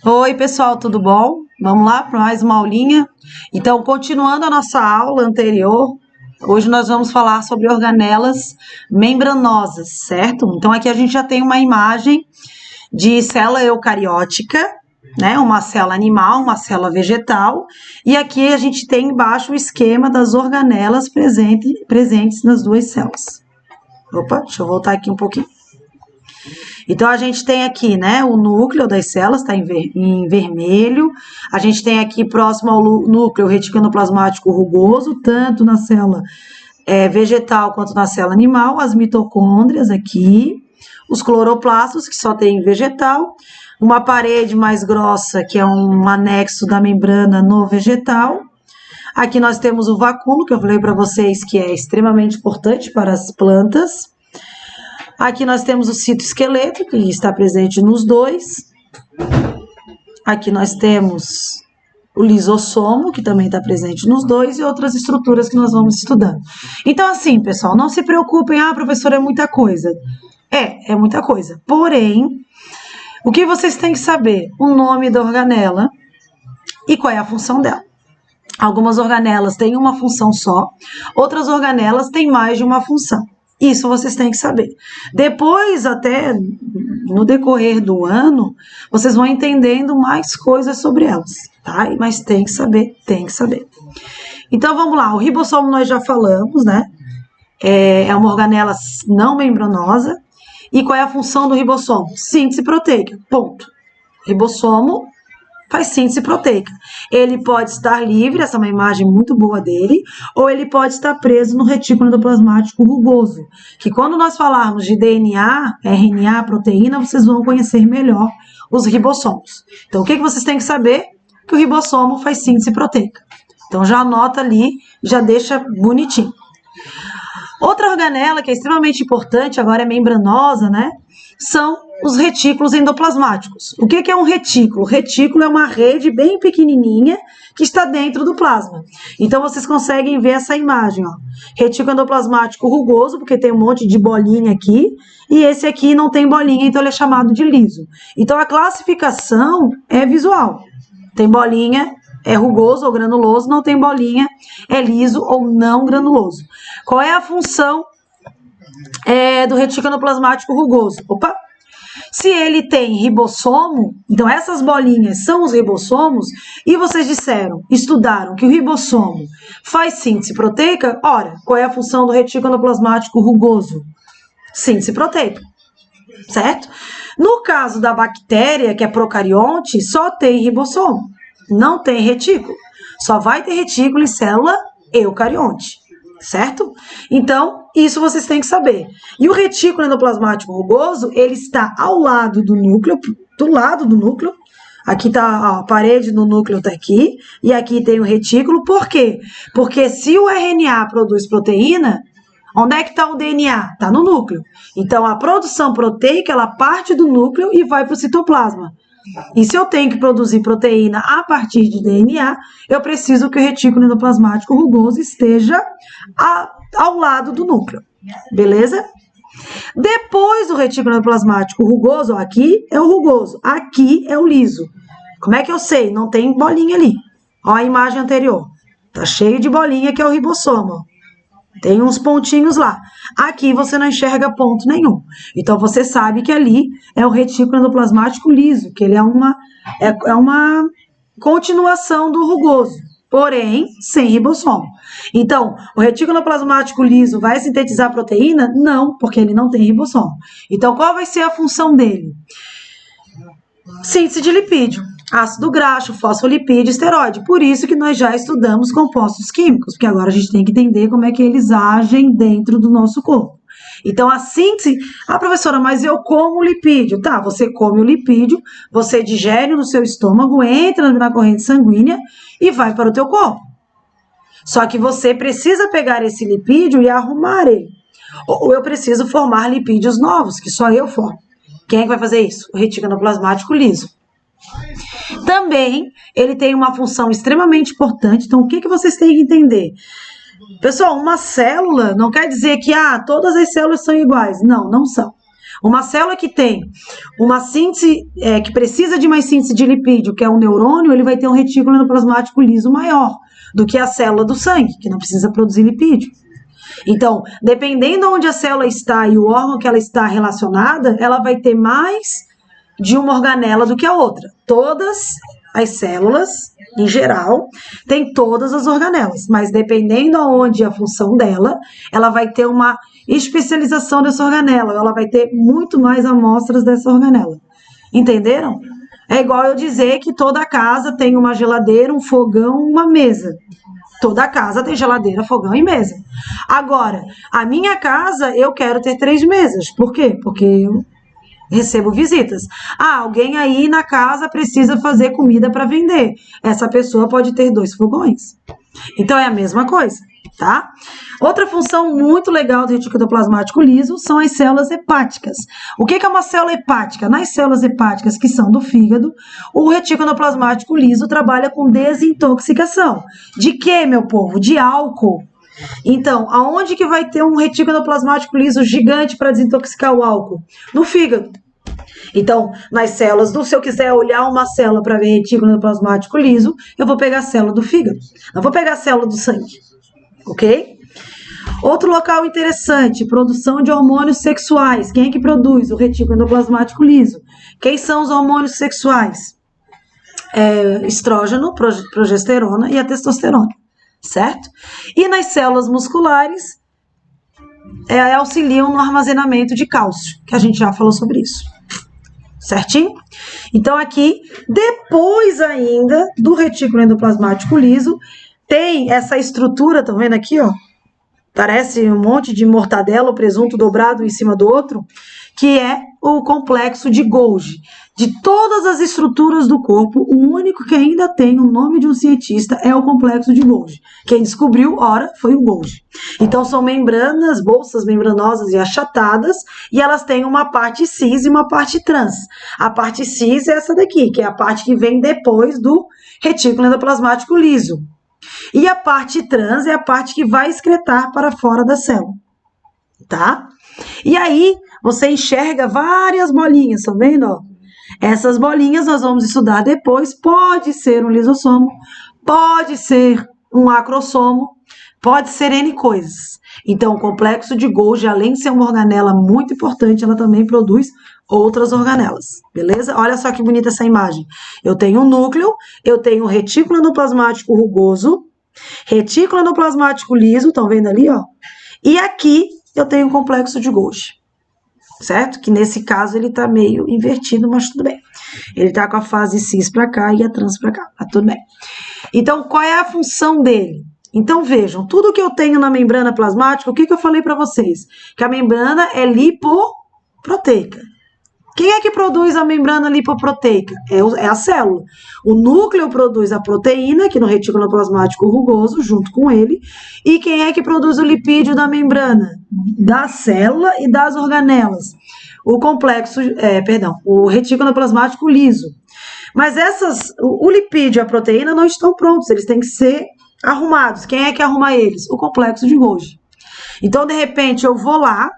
Oi, pessoal, tudo bom? Vamos lá para mais uma aulinha. Então, continuando a nossa aula anterior, hoje nós vamos falar sobre organelas membranosas, certo? Então, aqui a gente já tem uma imagem de célula eucariótica, né? Uma célula animal, uma célula vegetal, e aqui a gente tem embaixo o esquema das organelas presentes nas duas células. Opa, deixa eu voltar aqui um pouquinho. Então, a gente tem aqui, né, o núcleo das células, está em vermelho. A gente tem aqui, próximo ao núcleo, o retículo endoplasmático rugoso, tanto na célula vegetal quanto na célula animal. As mitocôndrias aqui. Os cloroplastos, que só tem vegetal. Uma parede mais grossa, que é um anexo da membrana no vegetal. Aqui nós temos o vacúolo, que eu falei para vocês que é extremamente importante para as plantas. Aqui nós temos o citoesqueleto, que está presente nos dois. Aqui nós temos o lisossomo, que também está presente nos dois, e outras estruturas que nós vamos estudando. Então, assim, pessoal, não se preocupem, professora, é muita coisa. É muita coisa. Porém, o que vocês têm que saber? O nome da organela e qual é a função dela. Algumas organelas têm uma função só, outras organelas têm mais de uma função. Isso vocês têm que saber. Depois, até no decorrer do ano, vocês vão entendendo mais coisas sobre elas, tá? Mas tem que saber, tem que saber. Então, vamos lá. O ribossomo nós já falamos, né? É uma organela não membranosa. E qual é a função do ribossomo? Síntese proteica, ponto. Ribossomo faz síntese proteica. Ele pode estar livre, essa é uma imagem muito boa dele, ou ele pode estar preso no retículo endoplasmático rugoso, que quando nós falarmos de DNA, RNA, proteína, vocês vão conhecer melhor os ribossomos. Então, o que vocês têm que saber? Que o ribossomo faz síntese proteica. Então, já anota ali, já deixa bonitinho. Outra organela que é extremamente importante, agora é membranosa, né? São os retículos endoplasmáticos. O que é um retículo? O retículo é uma rede bem pequenininha que está dentro do plasma. Então, vocês conseguem ver essa imagem, ó. Retículo endoplasmático rugoso, porque tem um monte de bolinha aqui, e esse aqui não tem bolinha, então ele é chamado de liso. Então, a classificação é visual. Tem bolinha, é rugoso ou granuloso, não tem bolinha, é liso ou não granuloso. Qual é a função do retículo endoplasmático rugoso? Opa! Se ele tem ribossomo, então essas bolinhas são os ribossomos, e vocês estudaram que o ribossomo faz síntese proteica, ora, qual é a função do retículo endoplasmático rugoso? Síntese proteica, certo? No caso da bactéria, que é procarionte, só tem ribossomo, não tem retículo. Só vai ter retículo em célula eucarionte, certo? Então, isso vocês têm que saber. E o retículo endoplasmático rugoso, ele está ao lado do núcleo, Aqui está a parede do núcleo, está aqui, e aqui tem o retículo. Por quê? Porque se o RNA produz proteína, onde é que está o DNA? Está no núcleo. Então, a produção proteica, ela parte do núcleo e vai para o citoplasma. E se eu tenho que produzir proteína a partir de DNA, eu preciso que o retículo endoplasmático rugoso esteja ao lado do núcleo, beleza? Depois do retículo endoplasmático rugoso, ó, aqui é o rugoso, aqui é o liso. Como é que eu sei? Não tem bolinha ali. Ó a imagem anterior. Tá cheio de bolinha, que é o ribossomo. Tem uns pontinhos lá. Aqui você não enxerga ponto nenhum. Então, você sabe que ali é o retículo endoplasmático liso, que ele é uma continuação do rugoso, porém, sem ribossomo. Então, o retículo endoplasmático liso vai sintetizar proteína? Não, porque ele não tem ribossomo. Então, qual vai ser a função dele? Síntese de lipídio. Ácido graxo, fosfolipídio, esteroide. Por isso que nós já estudamos compostos químicos, porque agora a gente tem que entender como é que eles agem dentro do nosso corpo. Então, a síntese... professora, mas eu como lipídio. Tá, você come o lipídio, você digere no seu estômago, entra na corrente sanguínea e vai para o teu corpo. Só que você precisa pegar esse lipídio e arrumar ele. Ou eu preciso formar lipídios novos, que só eu formo. Quem é que vai fazer isso? O retículo endoplasmático liso. Também, ele tem uma função extremamente importante. Então, o que vocês têm que entender? Pessoal, uma célula não quer dizer que todas as células são iguais. Não, não são. Uma célula que tem uma síntese, que precisa de mais síntese de lipídio, que é um neurônio, ele vai ter um retículo endoplasmático liso maior do que a célula do sangue, que não precisa produzir lipídio. Então, dependendo onde a célula está e o órgão que ela está relacionada, ela vai ter mais de uma organela do que a outra. Todas as células, em geral, têm todas as organelas, mas dependendo aonde a função dela, ela vai ter uma especialização dessa organela, ela vai ter muito mais amostras dessa organela. Entenderam? É igual eu dizer que toda casa tem uma geladeira, um fogão, uma mesa. Toda casa tem geladeira, fogão e mesa. Agora, a minha casa, eu quero ter 3 mesas. Por quê? Porque eu recebo visitas. Alguém aí na casa precisa fazer comida para vender. Essa pessoa pode ter 2 fogões. Então, é a mesma coisa, tá? Outra função muito legal do retículo endoplasmático liso são as células hepáticas. O que é uma célula hepática? Nas células hepáticas que são do fígado, o retículo endoplasmático liso trabalha com desintoxicação. De quê, meu povo? De álcool. Então, aonde que vai ter um retículo endoplasmático liso gigante para desintoxicar o álcool? No fígado. Então, nas células, se eu quiser olhar uma célula para ver retículo endoplasmático liso, eu vou pegar a célula do fígado. Não vou pegar a célula do sangue. Ok? Outro local interessante, produção de hormônios sexuais. Quem é que produz o retículo endoplasmático liso? Quem são os hormônios sexuais? Estrógeno, progesterona e a testosterona, certo? E nas células musculares, auxiliam no armazenamento de cálcio, que a gente já falou sobre isso. Certinho? Então, aqui, depois ainda do retículo endoplasmático liso, tem essa estrutura, tá vendo aqui, ó? Parece um monte de mortadela ou presunto dobrado em cima do outro, que é o complexo de Golgi. De todas as estruturas do corpo, o único que ainda tem o nome de um cientista é o complexo de Golgi. Quem descobriu, ora, foi o Golgi. Então, são membranas, bolsas membranosas e achatadas, e elas têm uma parte cis e uma parte trans. A parte cis é essa daqui, que é a parte que vem depois do retículo endoplasmático liso. E a parte trans é a parte que vai excretar para fora da célula, tá? E aí, você enxerga várias bolinhas, tá vendo, ó? Essas bolinhas nós vamos estudar depois, pode ser um lisossomo, pode ser um acrossomo, pode ser N coisas. Então, o complexo de Golgi, além de ser uma organela muito importante, ela também produz outras organelas, beleza? Olha só que bonita essa imagem. Eu tenho um núcleo, eu tenho um retículo endoplasmático rugoso, retículo endoplasmático liso, estão vendo ali, ó? E aqui eu tenho um complexo de Golgi, certo? Que nesse caso ele tá meio invertido, mas tudo bem. Ele tá com a fase cis para cá e a trans para cá, mas tudo bem. Então, qual é a função dele? Então, vejam, tudo que eu tenho na membrana plasmática, o que eu falei para vocês? Que a membrana é lipoproteica. Quem é que produz a membrana lipoproteica? É a célula. O núcleo produz a proteína, que no retículo plasmático rugoso, junto com ele. E quem é que produz o lipídio da membrana? Da célula e das organelas. O retículo plasmático liso. Mas o lipídio e a proteína não estão prontos, eles têm que ser arrumados. Quem é que arruma eles? O complexo de Golgi. Então, de repente, eu vou lá,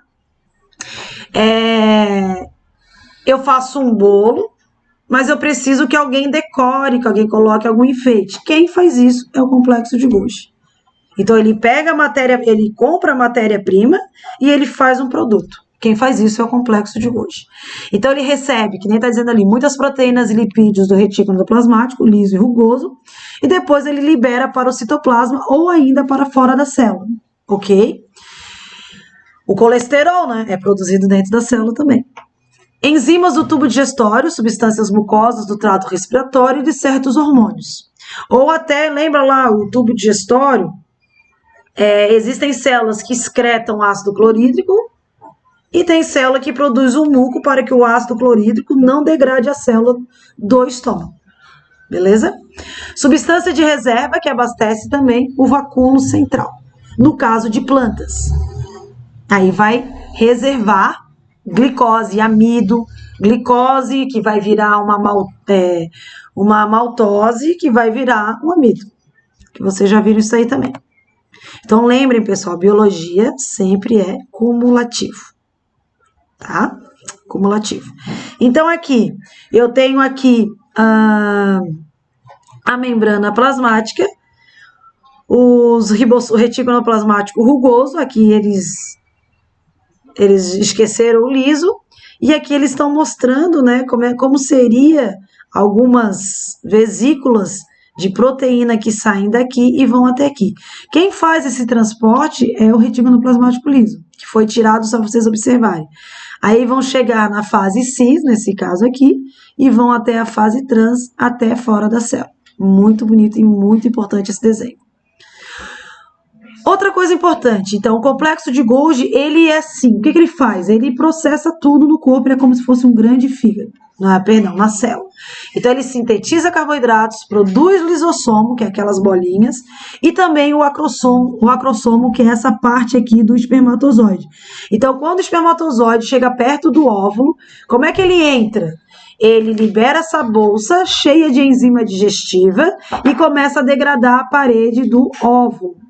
eu faço um bolo, mas eu preciso que alguém decore, que alguém coloque algum enfeite. Quem faz isso é o complexo de Golgi. Então, ele pega a matéria, ele compra a matéria-prima e ele faz um produto. Quem faz isso é o complexo de Golgi. Então, ele recebe, que nem está dizendo ali, muitas proteínas e lipídios do retículo endoplasmático, liso e rugoso, e depois ele libera para o citoplasma ou ainda para fora da célula, ok? O colesterol, né, é produzido dentro da célula também. Enzimas do tubo digestório, substâncias mucosas do trato respiratório e de certos hormônios. Ou até, lembra lá, o tubo digestório, existem células que excretam ácido clorídrico e tem célula que produz um muco para que o ácido clorídrico não degrade a célula do estômago. Beleza? Substância de reserva que abastece também o vacúolo central. No caso de plantas, aí vai reservar glicose, amido, glicose que vai virar uma maltose que vai virar um amido. Que vocês já viram isso aí também. Então lembrem, pessoal, biologia sempre é cumulativo. Tá? cumulativo. Então, aqui, eu tenho aqui a membrana plasmática, o retículo plasmático rugoso, aqui eles esqueceram o liso, e aqui eles estão mostrando, né, como seria algumas vesículas de proteína que saem daqui e vão até aqui. Quem faz esse transporte é o retículo plasmático liso, que foi tirado só para vocês observarem. Aí vão chegar na fase cis, nesse caso aqui, e vão até a fase trans, até fora da célula. Muito bonito e muito importante esse desenho. Outra coisa importante, então, o complexo de Golgi, ele é assim, o que ele faz? Ele processa tudo no corpo, ele é como se fosse um grande fígado, na célula. Então, ele sintetiza carboidratos, produz lisossomo, que é aquelas bolinhas, e também o acrossomo, que é essa parte aqui do espermatozoide. Então, quando o espermatozoide chega perto do óvulo, como é que ele entra? Ele libera essa bolsa cheia de enzima digestiva e começa a degradar a parede do óvulo.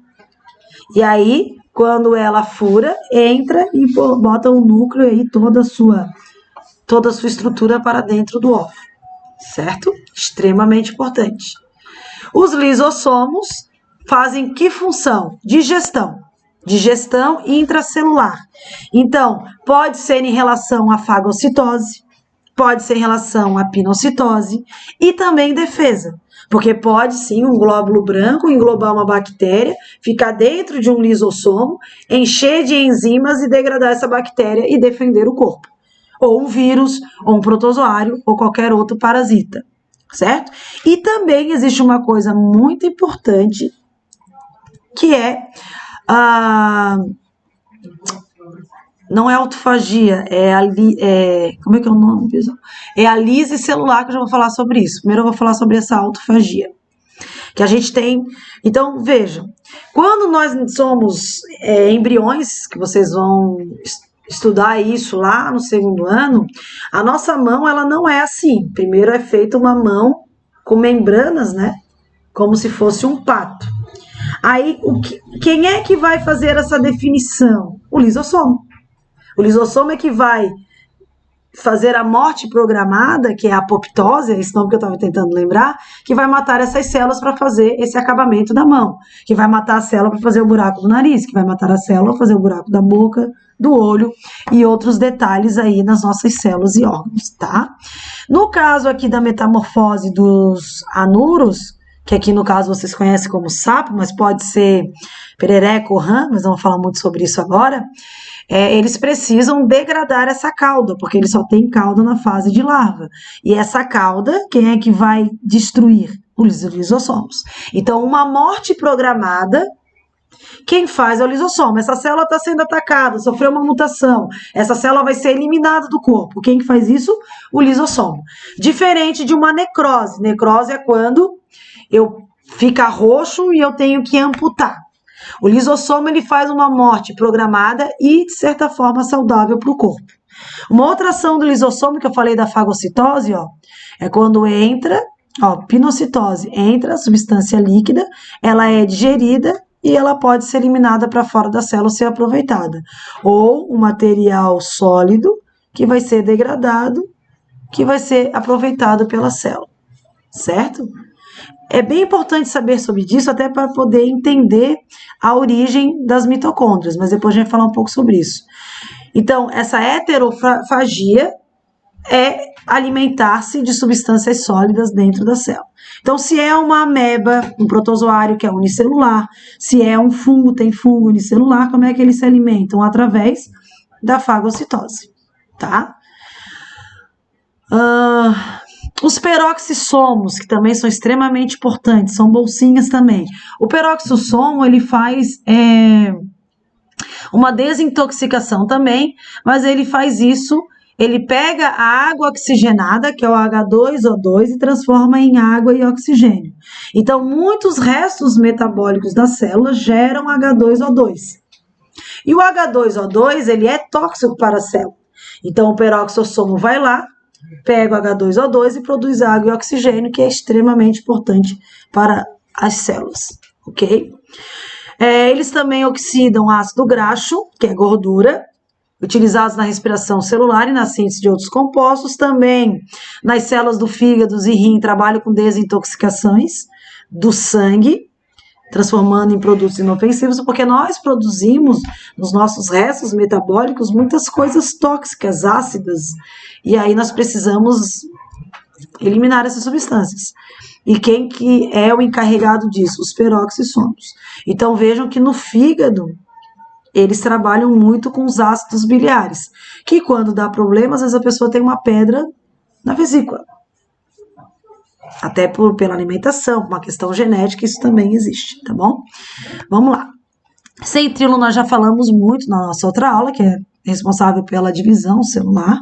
E aí, quando ela fura, entra e bota o núcleo aí, toda a sua estrutura para dentro do óvulo, certo? Extremamente importante. Os lisossomos fazem que função? Digestão intracelular. Então, pode ser em relação à fagocitose, pode ser em relação à pinocitose e também defesa. Porque pode sim um glóbulo branco englobar uma bactéria, ficar dentro de um lisossomo, encher de enzimas e degradar essa bactéria e defender o corpo. Ou um vírus, ou um protozoário, ou qualquer outro parasita, certo? E também existe uma coisa muito importante, que é não é autofagia, como é que é o nome, pessoal? É a lise celular, que eu já vou falar sobre isso. Primeiro eu vou falar sobre essa autofagia, que a gente tem. Então, vejam, quando nós somos embriões, que vocês vão estudar isso lá no segundo ano, a nossa mão, ela não é assim. Primeiro é feita uma mão com membranas, né? Como se fosse um pato. Aí, quem é que vai fazer essa definição? O lisossomo. O lisossomo é que vai fazer a morte programada, que é a apoptose, é esse nome que eu estava tentando lembrar, que vai matar essas células para fazer esse acabamento da mão, que vai matar a célula para fazer o buraco do nariz, que vai matar a célula para fazer o buraco da boca, do olho e outros detalhes aí nas nossas células e órgãos, tá? No caso aqui da metamorfose dos anuros, que aqui no caso vocês conhecem como sapo, mas pode ser perereca ou rã, mas não vou falar muito sobre isso agora. Eles precisam degradar essa cauda, porque eles só têm cauda na fase de larva. E essa cauda, quem é que vai destruir? Os lisossomos. Então, uma morte programada, quem faz é o lisossomo. Essa célula está sendo atacada, sofreu uma mutação. Essa célula vai ser eliminada do corpo. Quem que faz isso? O lisossomo. Diferente de uma necrose. Necrose é quando fica roxo e eu tenho que amputar. O lisossomo, ele faz uma morte programada e, de certa forma, saudável para o corpo. Uma outra ação do lisossomo, que eu falei da fagocitose, é quando entra, pinocitose, entra a substância líquida, ela é digerida e ela pode ser eliminada para fora da célula, ser aproveitada. Ou um material sólido que vai ser degradado, que vai ser aproveitado pela célula, certo? É bem importante saber sobre isso, até para poder entender a origem das mitocôndrias, mas depois a gente vai falar um pouco sobre isso. Então, essa heterofagia é alimentar-se de substâncias sólidas dentro da célula. Então, se é uma ameba, um protozoário que é unicelular, se é um fungo, tem fungo unicelular, como é que eles se alimentam? Através da fagocitose, tá? Os peroxissomos, que também são extremamente importantes, são bolsinhas também. O peroxissomo, ele faz uma desintoxicação também, mas ele faz isso, ele pega a água oxigenada, que é o H2O2, e transforma em água e oxigênio. Então, muitos restos metabólicos da célula geram H2O2. E o H2O2, ele é tóxico para a célula. Então, o peroxissomo vai lá, pega o H2O2 e produz água e oxigênio, que é extremamente importante para as células, ok? Eles também oxidam ácido graxo, que é gordura, utilizados na respiração celular e na síntese de outros compostos, também nas células do fígado e rim, trabalham com desintoxicações do sangue, transformando em produtos inofensivos, porque nós produzimos nos nossos restos metabólicos muitas coisas tóxicas, ácidas, e aí nós precisamos eliminar essas substâncias. E quem que é o encarregado disso? Os peroxissomos. Então vejam que no fígado eles trabalham muito com os ácidos biliares, que quando dá problema, às vezes a pessoa tem uma pedra na vesícula. Até pela alimentação, uma questão genética, isso também existe, tá bom? Vamos lá. Centríolo nós já falamos muito na nossa outra aula, que é responsável pela divisão celular.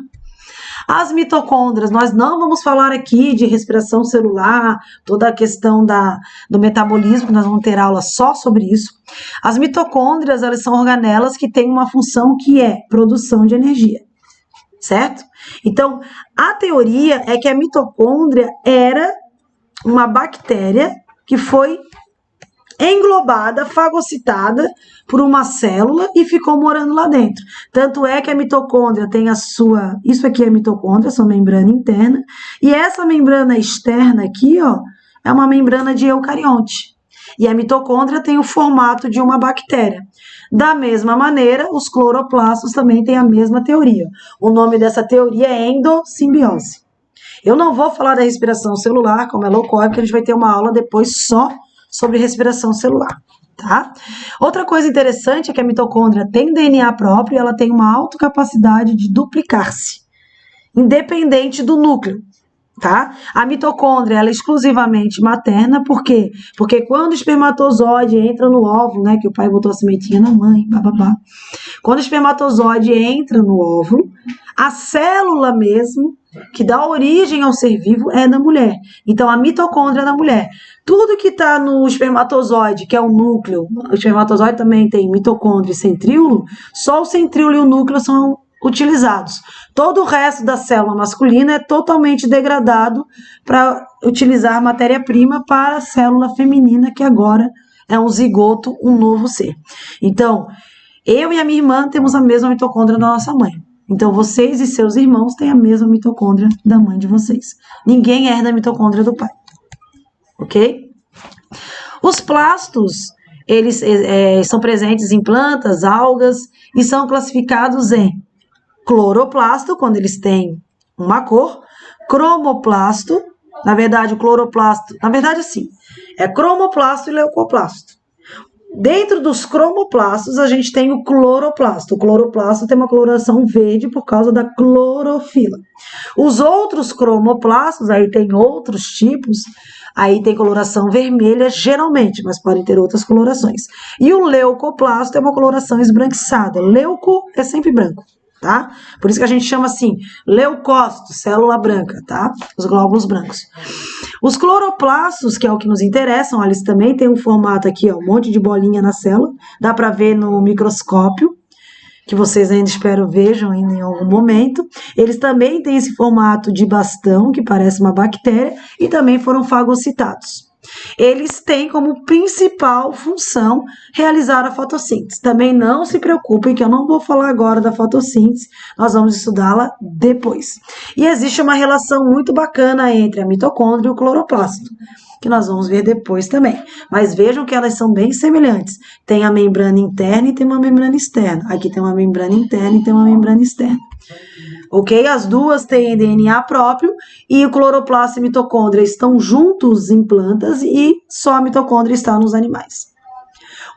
As mitocôndrias, nós não vamos falar aqui de respiração celular, toda a questão do metabolismo, nós vamos ter aula só sobre isso. As mitocôndrias, elas são organelas que têm uma função que é produção de energia, certo? Então, a teoria é que a mitocôndria era uma bactéria que foi englobada, fagocitada por uma célula e ficou morando lá dentro. Tanto é que a mitocôndria tem a sua... Isso aqui é a mitocôndria, sua membrana interna. E essa membrana externa aqui, ó, é uma membrana de eucarionte. E a mitocôndria tem o formato de uma bactéria. Da mesma maneira, os cloroplastos também têm a mesma teoria. O nome dessa teoria é endossimbiose. Eu não vou falar da respiração celular, como ela ocorre, porque a gente vai ter uma aula depois só sobre respiração celular, tá? Outra coisa interessante é que a mitocôndria tem DNA próprio e ela tem uma alta capacidade de duplicar-se, independente do núcleo, tá? A mitocôndria, ela é exclusivamente materna, por quê? Porque quando o espermatozoide entra no óvulo, né, que o pai botou a sementinha na mãe, bababá. Quando o espermatozoide entra no óvulo, a célula mesmo, que dá origem ao ser vivo, é da mulher. Então, a mitocôndria é da mulher. Tudo que está no espermatozoide, que é o núcleo, o espermatozoide também tem mitocôndria e centríolo, só o centríolo e o núcleo são utilizados. Todo o resto da célula masculina é totalmente degradado para utilizar matéria-prima para a célula feminina, que agora é um zigoto, um novo ser. Então, eu e a minha irmã temos a mesma mitocôndria da nossa mãe. Então, vocês e seus irmãos têm a mesma mitocôndria da mãe de vocês. Ninguém herda a mitocôndria do pai. Ok? Os plastos, eles são presentes em plantas, algas, e são classificados em cloroplasto, quando eles têm uma cor, cromoplasto, na verdade, o cloroplasto, na verdade, assim, é cromoplasto e leucoplasto. Dentro dos cromoplastos, a gente tem o cloroplasto. O cloroplasto tem uma coloração verde por causa da clorofila. Os outros cromoplastos, aí tem outros tipos, aí tem coloração vermelha, geralmente, mas podem ter outras colorações. E o leucoplasto é uma coloração esbranquiçada. Leuco é sempre branco, tá? Por isso que a gente chama assim, leucócito, célula branca, tá? Os glóbulos brancos. Os cloroplastos, que é o que nos interessam, eles também têm um formato aqui, ó, um monte de bolinha na célula, dá para ver no microscópio, que vocês ainda espero vejam ainda em algum momento. Eles também têm esse formato de bastão, que parece uma bactéria, e também foram fagocitados. Eles têm como principal função realizar a fotossíntese. Também não se preocupem que eu não vou falar agora da fotossíntese, nós vamos estudá-la depois. E existe uma relação muito bacana entre a mitocôndria e o cloroplasto, que nós vamos ver depois também. Mas vejam que elas são bem semelhantes. Tem a membrana interna e tem uma membrana externa. Aqui tem uma membrana interna e tem uma membrana externa. Ok? As duas têm DNA próprio e o cloroplasto e a mitocôndria estão juntos em plantas e só a mitocôndria está nos animais.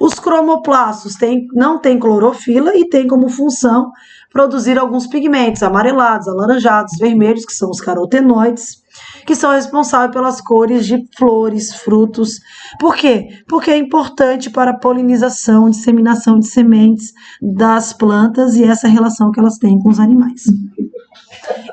Os cromoplastos não têm clorofila e têm como função produzir alguns pigmentos amarelados, alaranjados, vermelhos, que são os carotenoides, que são responsáveis pelas cores de flores, frutos. Por quê? Porque é importante para a polinização, disseminação de sementes das plantas e essa relação que elas têm com os animais.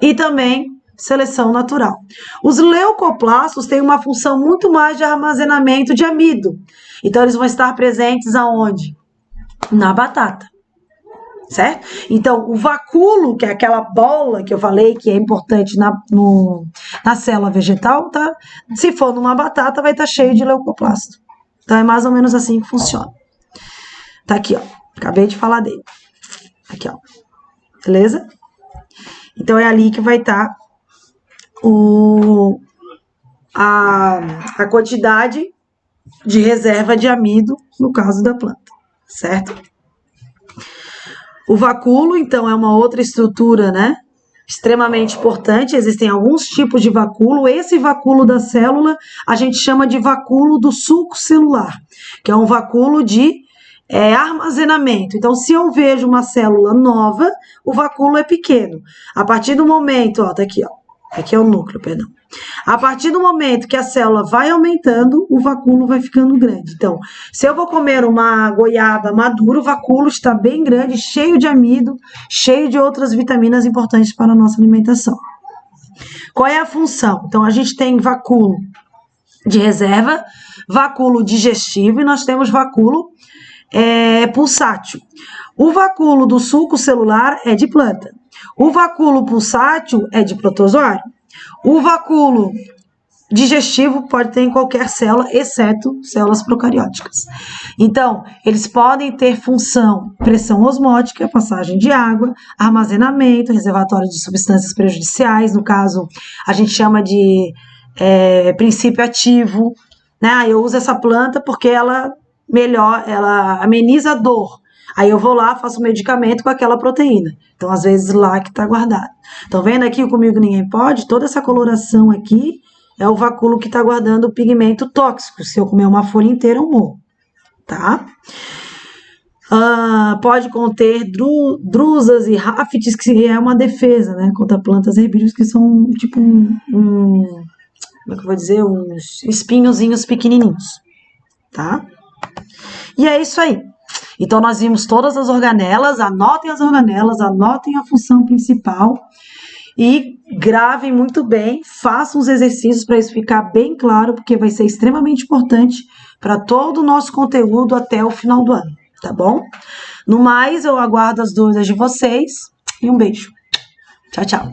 E também seleção natural. Os leucoplastos têm uma função muito mais de armazenamento de amido. Então, eles vão estar presentes aonde? Na batata. Certo? Então, o vacúolo, que é aquela bola que eu falei que é importante na célula vegetal, tá? Se for numa batata, vai estar cheio de leucoplasto. Então, é mais ou menos assim que funciona. Tá aqui, ó. Acabei de falar dele. Aqui, ó. beleza? Então, é ali que vai estar a quantidade de reserva de amido, no caso da planta, certo? O vacúolo, então, é uma outra estrutura, né? Extremamente importante. Existem alguns tipos de vacúolo. Esse vacúolo da célula a gente chama de vacúolo do sulco celular, que é um vacúolo de armazenamento. Então, se eu vejo uma célula nova, o vacúolo é pequeno. A partir do momento, ó, tá aqui, ó. Aqui é o núcleo, perdão. A partir do momento que a célula vai aumentando, o vacúolo vai ficando grande. Então, se eu vou comer uma goiaba madura, o vacúolo está bem grande, cheio de amido, cheio de outras vitaminas importantes para a nossa alimentação. Qual é a função? Então, a gente tem vacúolo de reserva, vacúolo digestivo e nós temos vacúolo pulsátil. O vacúolo do sulco celular é de planta. O vacúolo pulsátil é de protozoário. O vacúolo digestivo pode ter em qualquer célula, exceto células procarióticas. Então, eles podem ter função pressão osmótica, passagem de água, armazenamento, reservatório de substâncias prejudiciais, no caso, a gente chama de princípio ativo, né? Eu uso essa planta porque ela ameniza a dor. Aí eu vou lá, faço um medicamento com aquela proteína. Então, às vezes, lá que está guardado. Estão vendo aqui o Comigo Ninguém Pode? Toda essa coloração aqui é o vacúolo que está guardando o pigmento tóxico. Se eu comer uma folha inteira, eu morro. Tá? Pode conter drusas e raftes, que é uma defesa, né? Contra plantas herbívoras que são tipo como é que eu vou dizer? Uns espinhozinhos pequenininhos. Tá? E é isso aí. Então, nós vimos todas as organelas, anotem as organelas, anotem a função principal e gravem muito bem, façam os exercícios para isso ficar bem claro, porque vai ser extremamente importante para todo o nosso conteúdo até o final do ano, tá bom? No mais, eu aguardo as dúvidas de vocês e um beijo. Tchau, tchau.